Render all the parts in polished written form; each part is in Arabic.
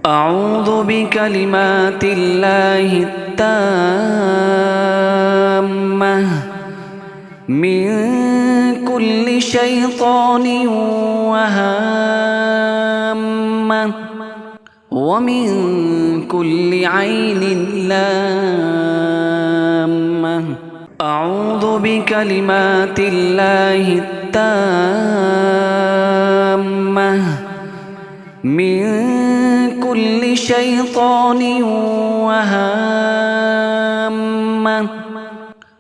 أعوذ بكلمات الله التامة من كل شيطان وهامة ومن كل عين لامة. أعوذ بكلمات الله التامة من كل شيطان وهامة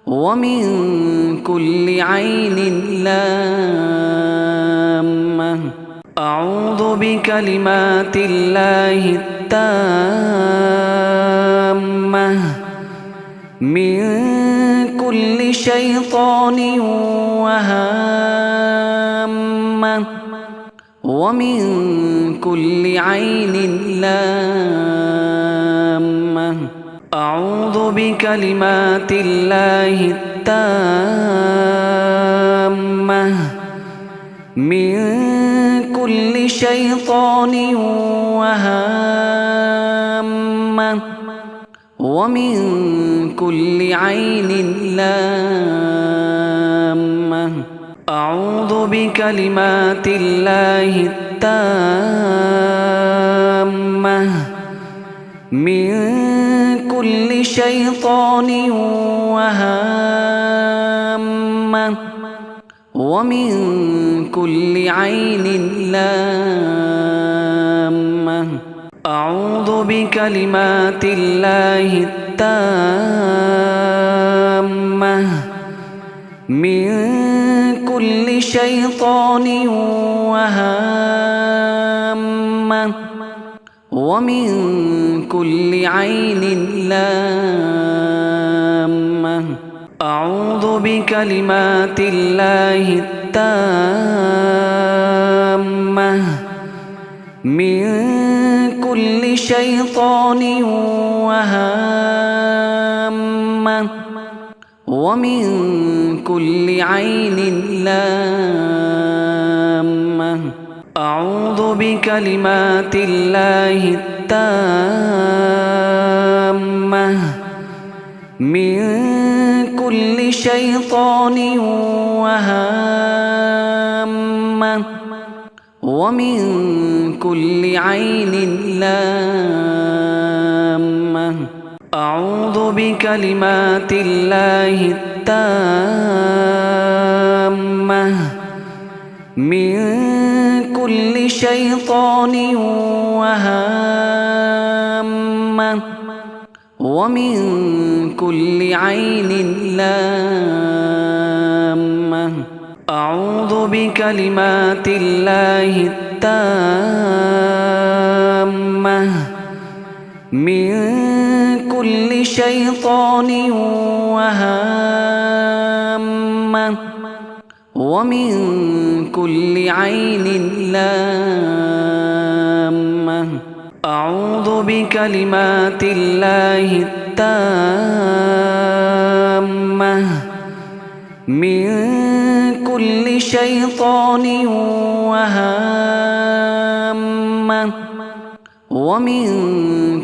ومن كل عين لامة. أعوذ بكلمات الله التامة من كل شيطان وهامة ومن كل عين لامة. أعوذ بكلمات الله التامة من كل شيطان وهامة ومن كل عين لامة. أعوذ بكلمات الله التامة من كل شيطان وهامة ومن كل عين لامة. أعوذ بكلمات الله التامة من كل شيطان وهامة ومن كل عين لامة. أعوذ بكلمات الله التامة من كل شيطان وهامة ومن كل عين لامة. أعوذ بكلمات الله التامة من كل شيطان وهامة ومن كل عين لامة. أعوذ بكلمات الله التامة من كل شيطان وهامة ومن كل عين لامة. أعوذ بكلمات الله التامة من كل شيطان وهامة ومن كل عين لامة. أعوذ بكلمات الله التامة من كل شيطان وهامة ومن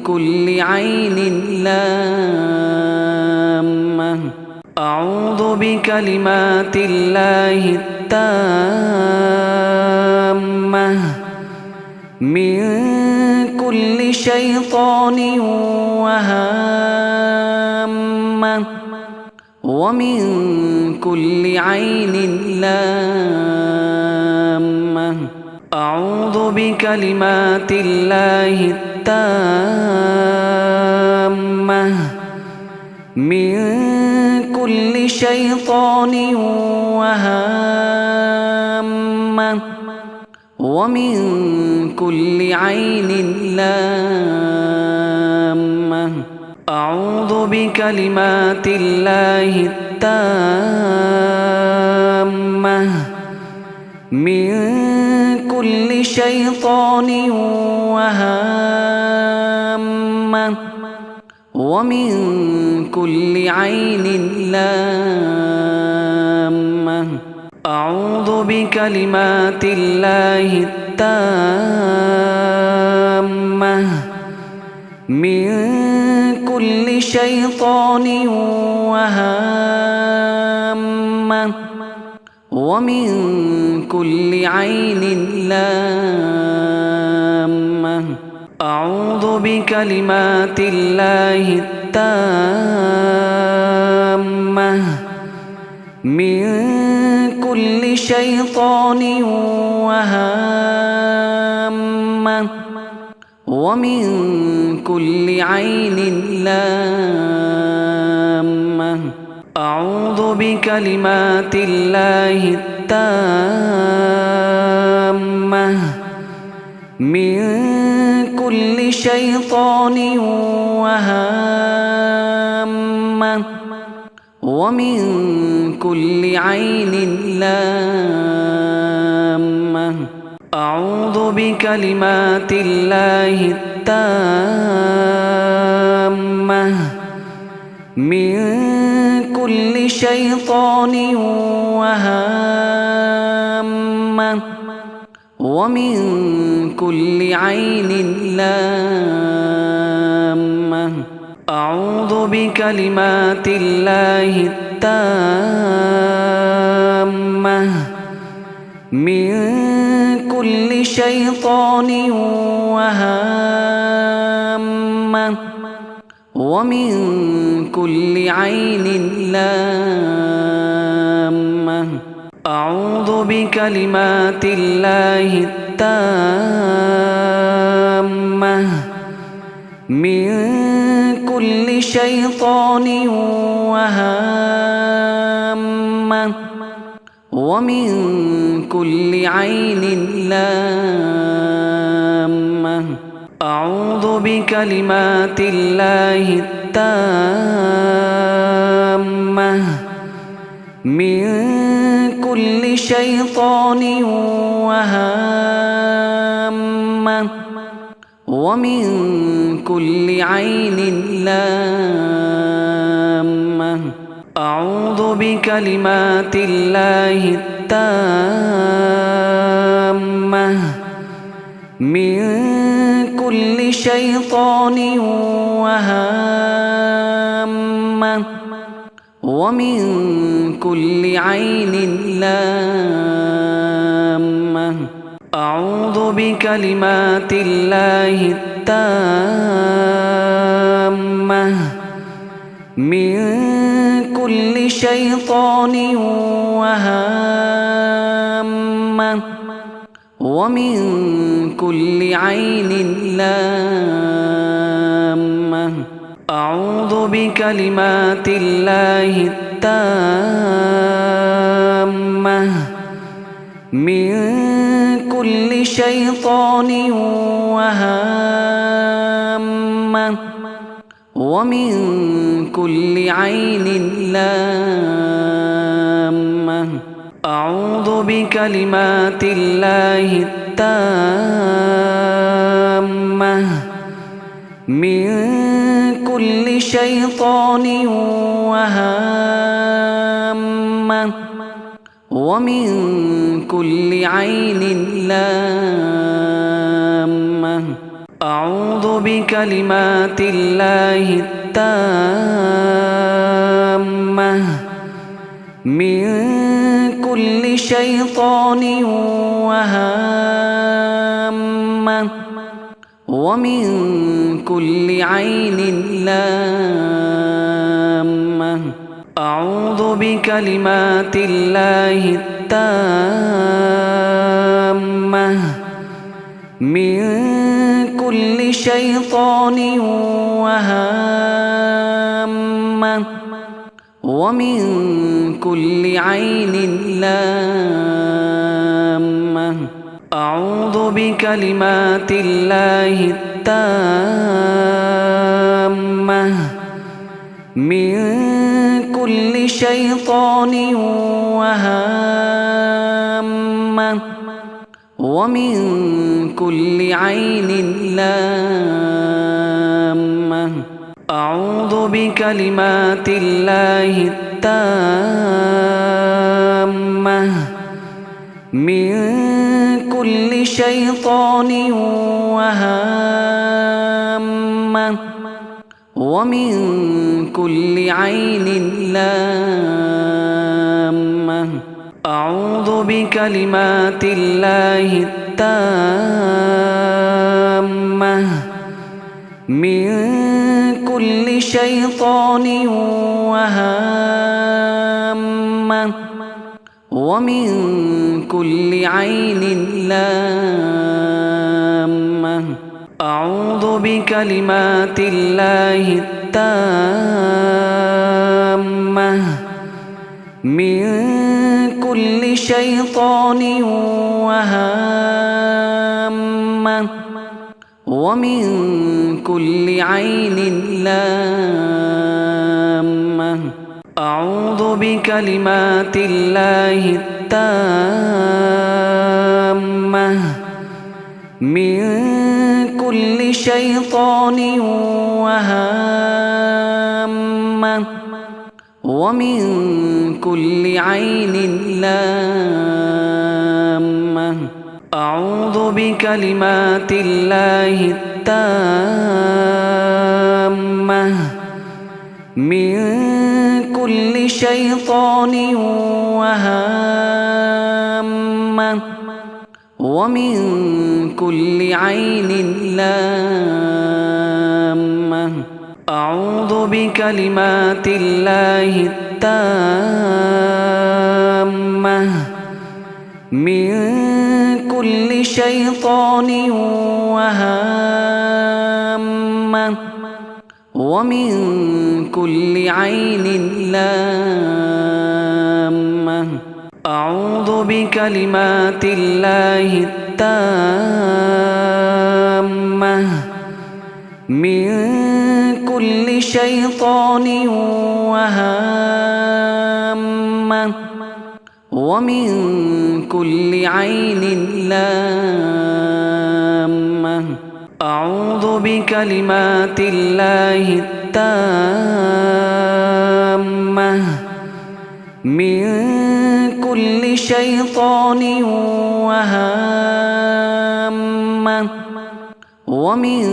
كل عين لامة. أعوذ بكلمات الله التامة من كل شيطان وهامة ومن كل عين لامة. أعوذ بكلمات الله التامة من كل شيطان وهامة ومن كل عين لامة. أعوذ بكلمات الله التامة من كل شيطان وهامة ومن كل عين لامة. أعوذ بكلمات الله التامة من كل شيطان وهامة ومن كل عين لامة أعوذ بكلمات الله التامة من كل شيطان وهامة ومن كل عين لامة أعوذ بكلمات الله التامة من كل شيطان وهامة ومن كل عين لامة أعوذ بكلمات الله التامة من كل شيطان وهامة ومن كل عين لامة أعوذ بكلمات الله التامة من كل شيطان وهامة ومن كل عين لامة أعوذ بكلمات الله التامة من كل شيطان وهامة ومن كل عين لامة أعوذ بكلمات الله التامة من كل شيطان وهامة ومن كل عين لامة أعوذ بكلمات الله التامة من كل شيطان وهامة ومن كل عين لامة أعوذ بكلمات الله التامة من كل شيطان وهامة ومن كل عين لامة أعوذ بكلمات الله التامة من كل شيطان وهامة ومن كل عين لامة أعوذ بكلمات الله التامة من كل شيطان وهامة ومن كل عين لامة أعوذ بكلمات الله التامة من كل شيطان وهامة ومن كل عين لامة أعوذ بكلمات الله التامة من كل شيطان وهامة ومن كل عين لامة أعوذ بكلمات الله التامة من كل شيطان وهامة ومن كل عين لامة أعوذ بكلمات الله التامة من كل شيطان وهامة ومن كل عين لامة أعوذ بكلمات الله التامة من كل شيطان وهامة ومن كل عين لامة أعوذ بكلمات الله التامة من كل شيطان وهامة ومن كل عين لامة أعوذ بكلمات الله التامة من كل شيطان وهامة ومن كل عين لامة أعوذ بكلمات الله التامة من كل شيطان وهامة ومن كل عين لامة أعوذ بكلمات الله التامة من كل شيطان وهامة ومن كل عين لامة أعوذ بكلمات الله التامة من كل شيطان وهامة ومن كل عين لامة أعوذ بكلمات الله التامة من كل شيطان وهامة ومن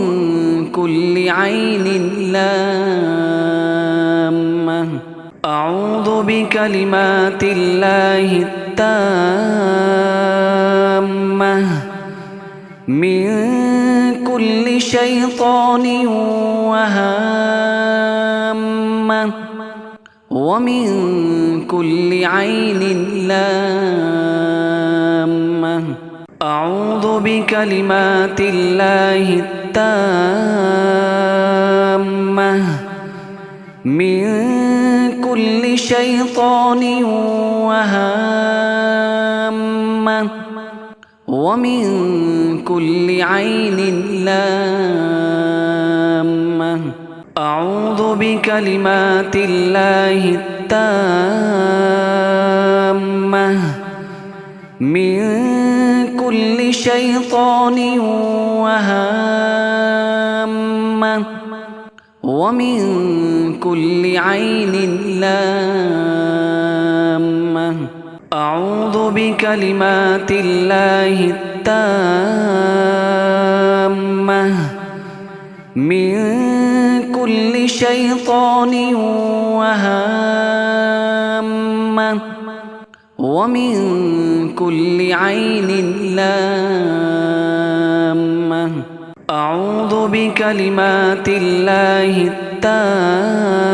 كل عين لامة أعوذ بكلمات الله التامة من كل شيطان وهامة ومن كل عين لامة أعوذ بكلمات الله التامة من كل شيطان وهامة ومن كل عين لامة أعوذ بكلمات الله التامة من كل شيطان وهامة ومن كل عين لامة أعوذ بكلمات الله التامة من كل شيطان وهامة ومن كل عين لامة أعوذ بكلمات الله التامة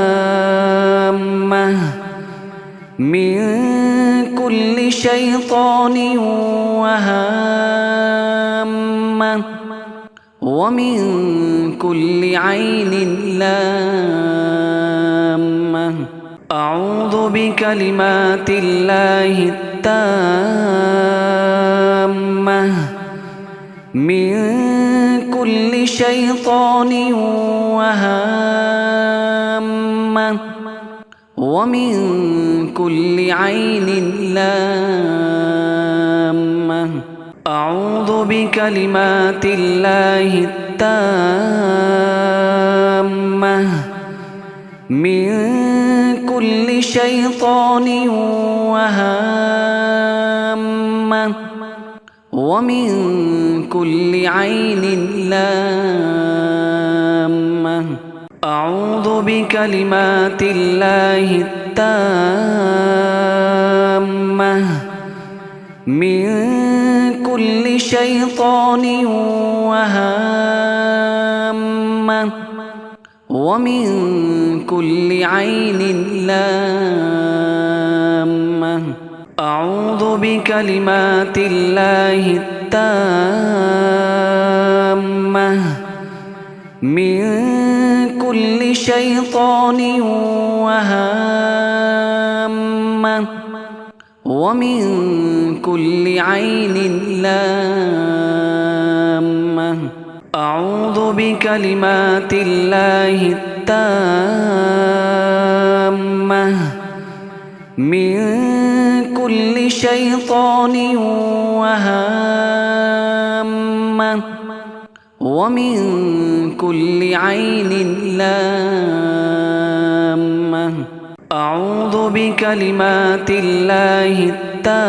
من كل شيطان وهامة ومن كل عين لامة أعوذ بكلمات الله التامة من كل شيطان وهامة ومن كل عين لامة أعوذ بكلمات الله التامة من كل شيطان وهامة ومن كل عين لامة أعوذ بكلمات الله التامة من كل شيطان وهامة ومن كل عين لامة. أعوذ بكلمات الله التامة من كل شيطان وهامة ومن كل عين لامة. أعوذ بكلمات الله التامة من كل شيطان وهامة ومن كل عين لامة. أعوذ بكلمات الله التامة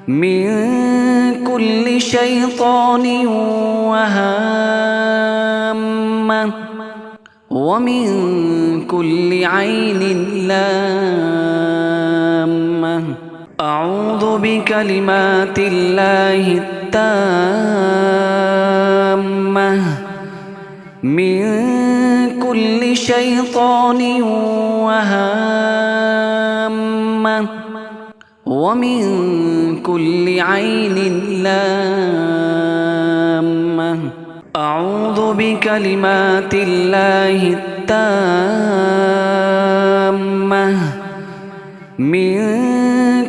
من كل شيطان وهامة ومن كل عين لامة. أعوذ بكلمات الله التامة من كل شيطان وهامة ومن كل عين لامة. أعوذ بكلمات الله التامة من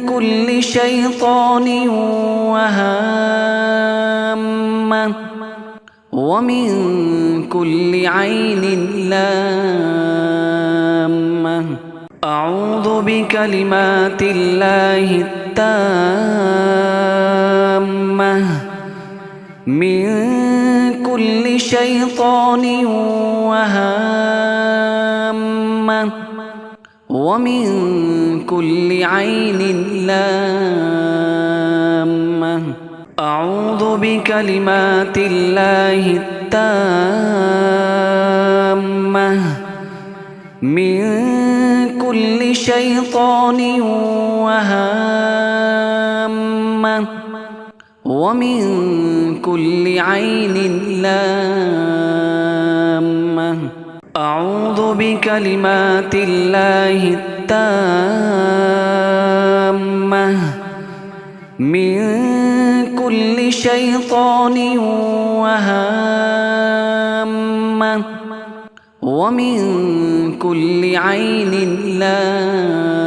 كل شيطان وهامة ومن كل عين لامة. أعوذ بكلمات الله التامة من كل شيطان وهامة ومن كل عين لامة. أعوذ بكلمات الله التامة من كل شيطان وهامة ومن كل عين لامة. أعوذ بكلمات الله التامة من كل شيطان وهامة ومن كل عين لامة.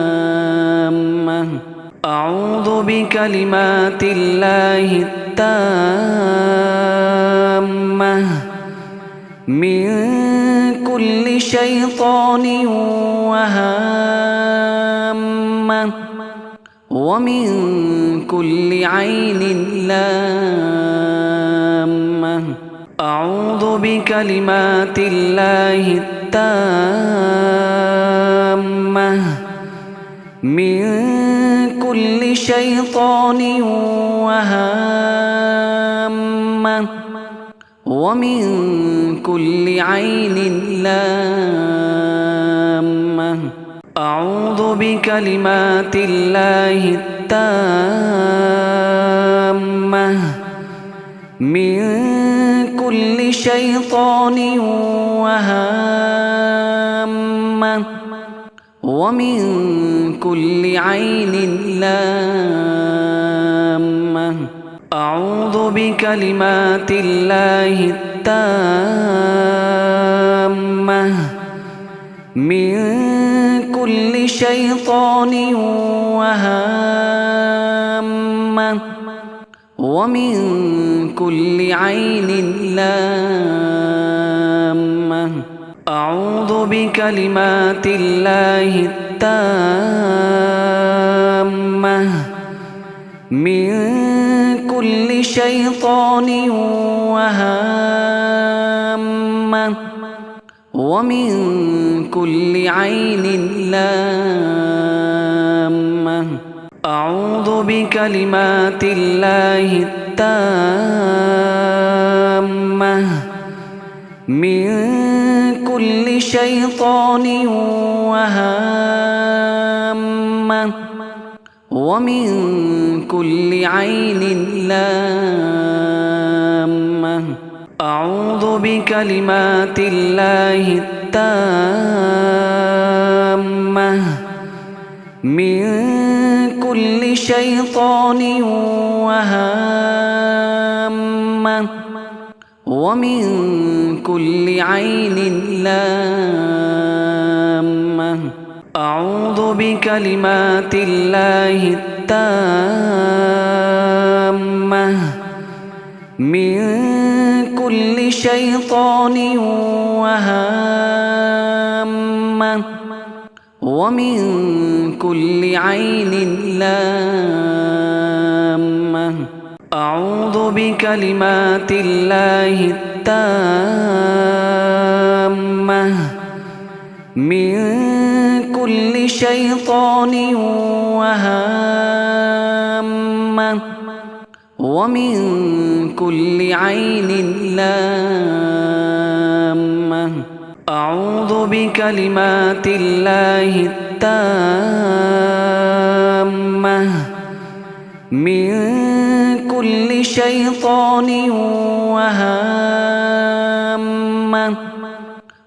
أعوذ بكلمات الله التامة من كل شيطان وهامة ومن كل عين لامة. أعوذ بكلمات الله التامة من كل شيطان وهامة ومن كل عين لامة. أعوذ بكلمات الله التامة من كل شيطان وهامة ومن كل عين لامة. أعوذ بكلمات الله التامة من كل شيطان وهامة ومن كل عين لامة. أعوذ بكلمات الله التامة من كل شيطان وهامة ومن كل عين لامة. أعوذ بكلمات الله التامة شيطان وهامة ومن كل عين لامة أعوذ بكلمات الله التامة من كل شيطان وهامة ومن كل عين لامة أعوذ بكلمات الله التامة من كل شيطان وهامة ومن كل عين لامة أعوذ بكلمات الله التامة من كل شيطان وهامة ومن كل عين لامة أعوذ بكلمات الله التامة من كل شيطان وهامة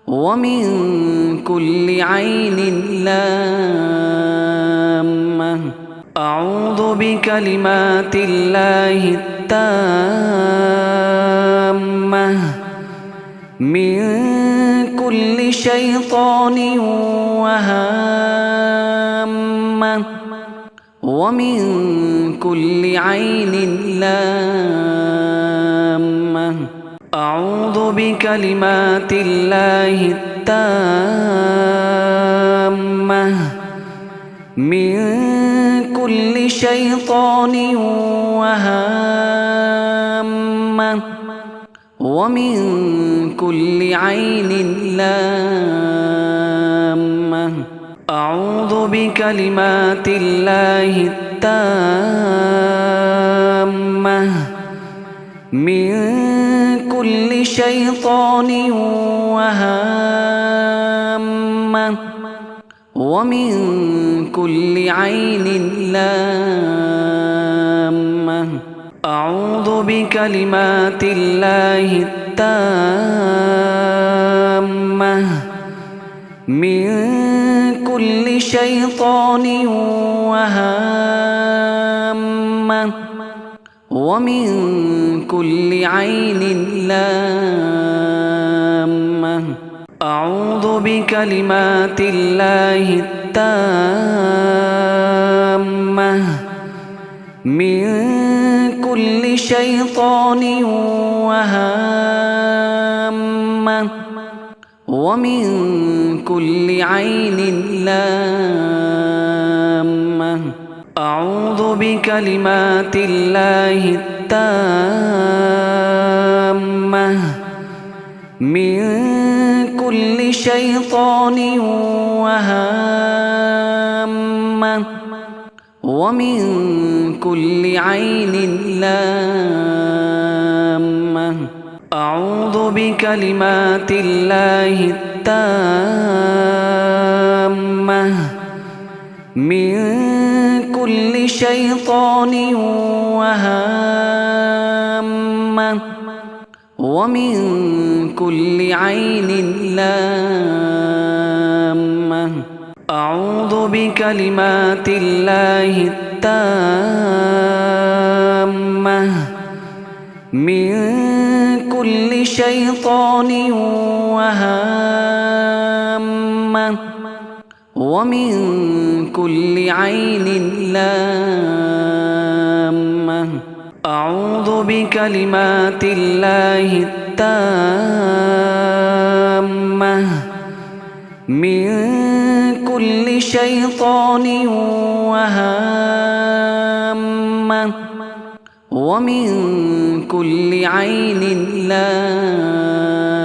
ومن كل عين لامة أعوذ بكلمات الله التامة من كل شيطان وهامة ومن كل عين لامة أعوذ بكلمات الله التامة من كل شيطان وهامة ومن كل عين لامة أعوذ بكلمات الله التامة من كل شيطان وهامة ومن كل عين لامة أعوذ بكلمات الله التامة من كل شيطان وهامة ومن كل عين لامة أعوذ بكلمات الله التامة من كل شيطان وهامة ومن كل عين لامة أعوذ بكلمات الله التامة من كل شيطان وهامة ومن كل عين لامة أعوذ بكلمات الله التامة من كل شيطان وهامة ومن كل عين لامة أعوذ بكلمات الله التامة من كل شيطان وهامة ومن كل عين لامة أعوذ بكلمات الله التامة من كل شيطان وهامة ومن كل عين لامة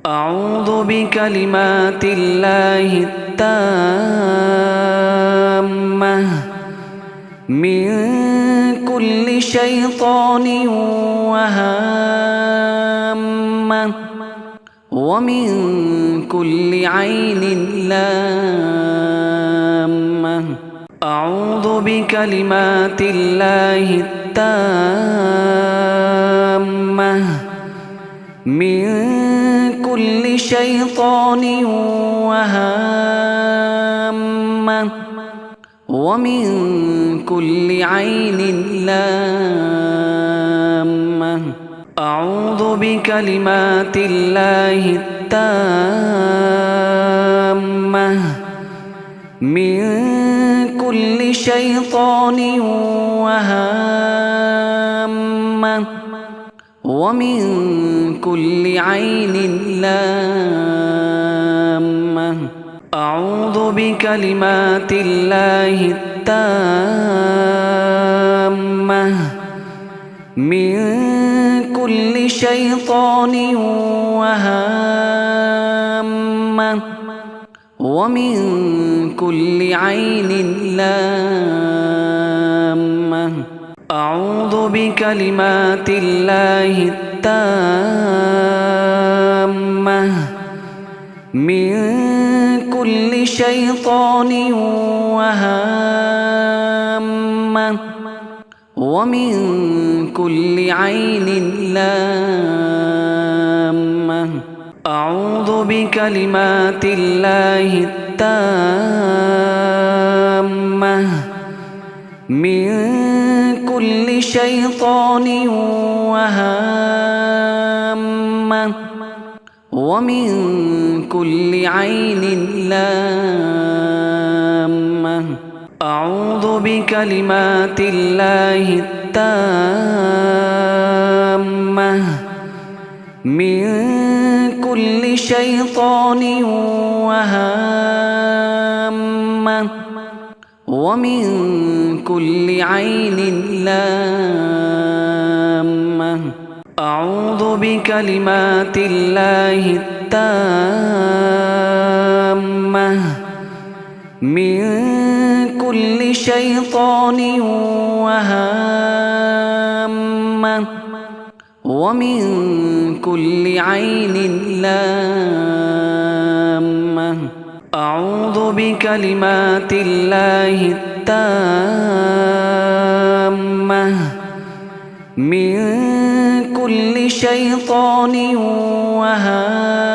أعوذ بكلمات الله التامة من كل شيطان وهامة ومن كل عين لامة أعوذ بكلمات الله التامة من كل شيطان وهامة ومن كل عين لامة أعوذ بكلمات الله التامة من كل شيطان وهامة ومن كل عين لامة أعوذ بكلمات الله التامة من كل شيطان وهامة ومن كل عين لامة أعوذ بكلمات الله التامة من كل شيطان وهامة ومن كل عين لامة أعوذ بكلمات الله التامة من كل شيطان وهامة ومن كل عين لامة أعوذ بكلمات الله التامة من كل شيطان وهامة ومن كل عين لامة أعوذ بكلمات الله التامة من كل شيطان وهامة ومن كل عين لامة أعوذ بكلمات الله التامة من كل شيطان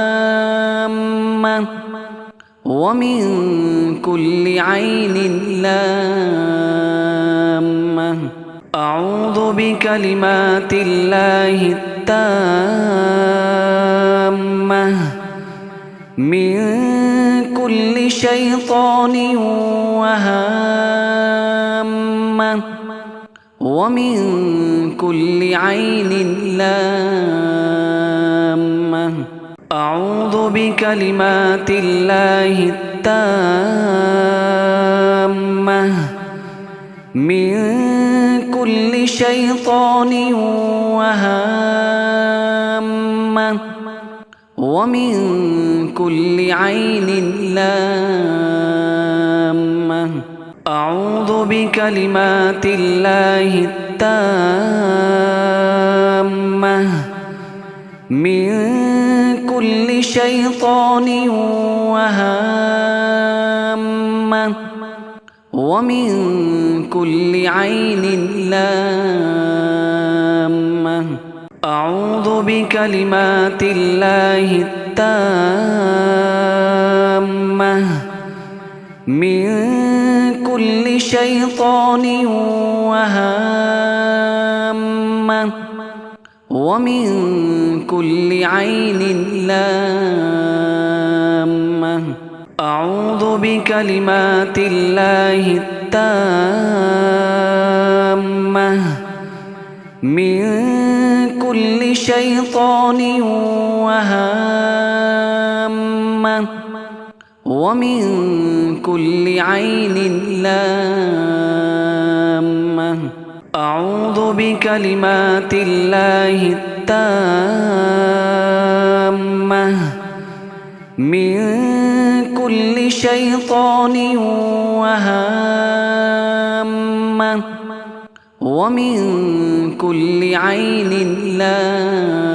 وهامة ومن كل عين لامة أعوذ بكلمات الله التامة من كل شيطان وهامة ومن كل عين لامة أعوذ بكلمات الله التامة من كل شيطان وهامة ومن كل عين لامة أعوذ بكلمات الله التامة من كل شيطان وهامة ومن كل عين لامة أعوذ بكلمات الله التامة من كل شيطان وهامة ومن كل عين لامة أعوذ بكلمات الله التامة من كل شيطان وهامة ومن كل عين لامة أعوذ بكلمات الله التامة من كل شيطان وهامة ومن كل عين لامة